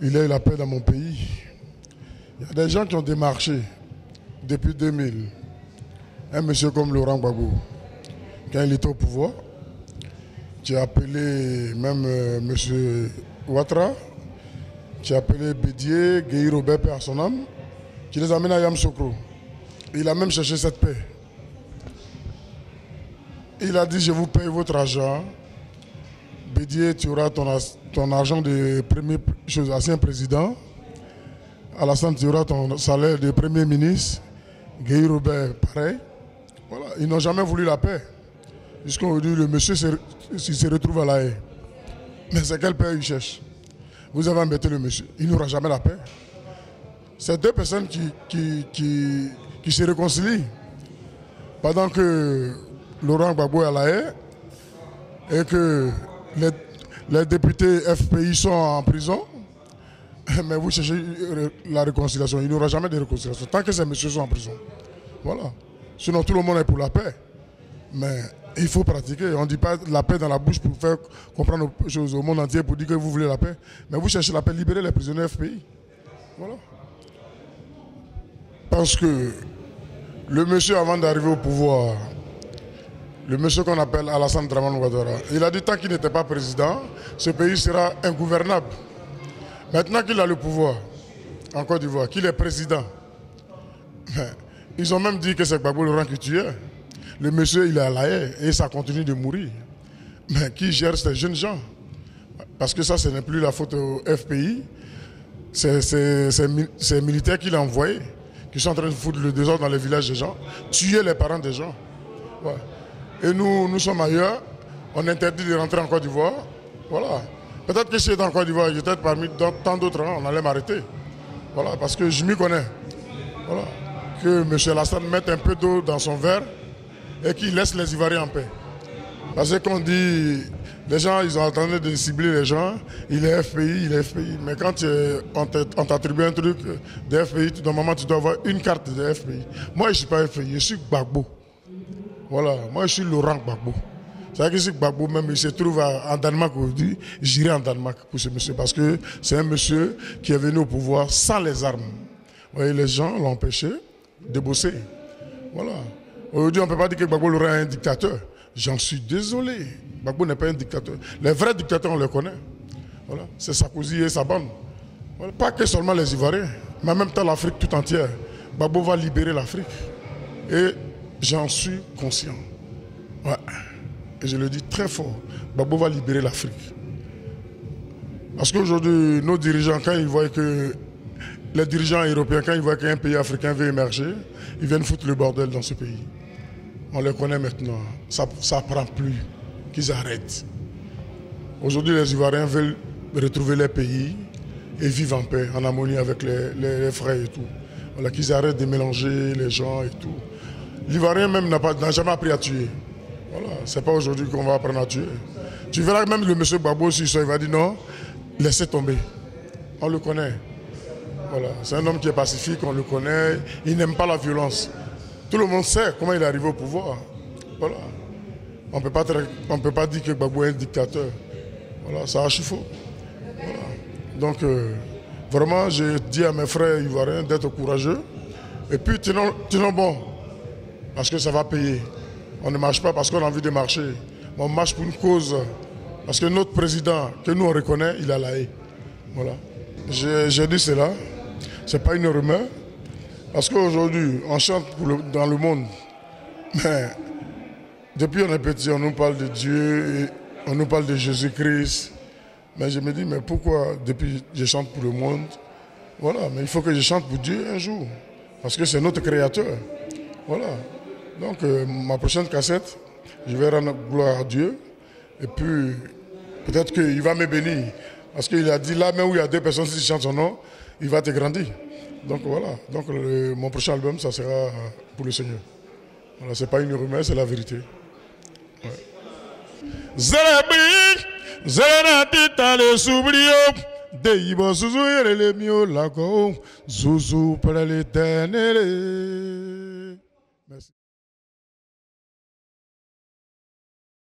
Il y a eu la paix dans mon pays. Il y a des gens qui ont démarché depuis 2000. Un monsieur comme Laurent Gbagbo, quand il était au pouvoir, tu as appelé même monsieur Ouattara, tu as appelé Bédié, Guéhi Robert, paix à son âme, tu les amènes à Yamoussoukro. Il a même cherché cette paix. Il a dit, je vous paye votre argent. Bédié, tu auras ton argent de premier ancien président. Alassane, tu auras ton salaire de premier ministre. Guéhi Robert, pareil. Voilà. Ils n'ont jamais voulu la paix. Jusqu'aujourd'hui, le monsieur se retrouve à la haie. Mais c'est quelle paix il cherche? Vous avez embêté le monsieur. Il n'aura jamais la paix. C'est deux personnes qui se réconcilient. Pendant que Laurent Gbagbo est à la haie et que les députés FPI sont en prison, mais vous cherchez la réconciliation. Il n'y aura jamais de réconciliation tant que ces messieurs sont en prison. Voilà. Sinon, tout le monde est pour la paix. Mais il faut pratiquer. On ne dit pas la paix dans la bouche pour faire comprendre aux choses au monde entier pour dire que vous voulez la paix. Mais vous cherchez la paix, libérer les prisonniers FPI. Voilà. Parce que le monsieur, avant d'arriver au pouvoir, le monsieur qu'on appelle Alassane Dramane Ouattara, il a dit tant qu'il n'était pas président, ce pays sera ingouvernable. Maintenant qu'il a le pouvoir en Côte d'Ivoire, qu'il est président, ils ont même dit que c'est Gbagbo Laurent qui tuait. Le monsieur, il est à la haie et ça continue de mourir. Mais qui gère ces jeunes gens? Parce que ça, ce n'est plus la faute au FPI. C'est ces militaires qu'il a envoyés, qui sont en train de foutre le désordre dans les villages des gens, tuer les parents des gens. Ouais. Et nous sommes ailleurs, on interdit de rentrer en Côte d'Ivoire. Voilà. Peut-être que si j'étais en Côte d'Ivoire, j'étais parmi tant d'autres, on allait m'arrêter. Voilà, parce que je m'y connais. Voilà. Que M. Alassane mette un peu d'eau dans son verre et qu'il laisse les Ivoiriens en paix. Parce qu'on dit, les gens, ils ont entendu de cibler les gens, il est FPI. Mais quand on t'attribue un truc de FPI, normalement tu dois avoir une carte de FPI. Moi, je ne suis pas FPI, je suis Gbagbo. Voilà, moi je suis Laurent Gbagbo. C'est-à-dire que si Gbagbo même il se trouve en Danemark aujourd'hui, j'irai en Danemark pour ce monsieur. Parce que c'est un monsieur qui est venu au pouvoir sans les armes. Vous voyez, les gens l'ont empêché de bosser. Voilà. Aujourd'hui, on ne peut pas dire que Gbagbo Laurent est un dictateur. J'en suis désolé. Gbagbo n'est pas un dictateur. Les vrais dictateurs, on les connaît. Voilà. C'est Sarkozy et sa bande. Voilà. Pas que seulement les Ivoiriens, mais en même temps l'Afrique tout entière. Gbagbo va libérer l'Afrique. Et j'en suis conscient. Ouais. Et je le dis très fort. Gbagbo va libérer l'Afrique. Parce qu'aujourd'hui, nos dirigeants, quand ils voient que les dirigeants européens, quand ils voient qu'un pays africain veut émerger, ils viennent foutre le bordel dans ce pays. On les connaît maintenant. Ça ne prend plus. Qu'ils arrêtent. Aujourd'hui, les Ivoiriens veulent retrouver leur pays et vivre en paix, en harmonie avec les frères et tout. Voilà, qu'ils arrêtent de mélanger les gens et tout. L'Ivoirien même n'a jamais appris à tuer. Voilà, c'est pas aujourd'hui qu'on va apprendre à tuer. Tu verras même le monsieur Gbagbo, il va dire non, laissez tomber. On le connaît. Voilà, c'est un homme qui est pacifique, on le connaît, il n'aime pas la violence. Tout le monde sait comment il est arrivé au pouvoir. Voilà. On ne peut pas dire que Gbagbo est un dictateur. Voilà, ça archi faux. Voilà. Donc, vraiment, je dis à mes frères ivoiriens d'être courageux. Et puis, tenons bon, parce que ça va payer. On ne marche pas parce qu'on a envie de marcher. On marche pour une cause. Parce que notre président, que nous on reconnaît, il a la haie. Voilà. J'ai dit cela. Ce n'est pas une rumeur. Parce qu'aujourd'hui, on chante dans le monde. Mais depuis on est petit, on nous parle de Dieu, on nous parle de Jésus-Christ. Mais je me dis, mais pourquoi depuis je chante pour le monde? Voilà, mais il faut que je chante pour Dieu un jour. Parce que c'est notre créateur. Voilà. Donc ma prochaine cassette, je vais rendre gloire à Dieu. Et puis peut-être qu'il va me bénir. Parce qu'il a dit là même où il y a deux personnes qui chantent son nom, il va te grandir. Donc voilà. Donc mon prochain album, ça sera pour le Seigneur. Voilà, c'est pas une rumeur, c'est la vérité. Ouais. Merci.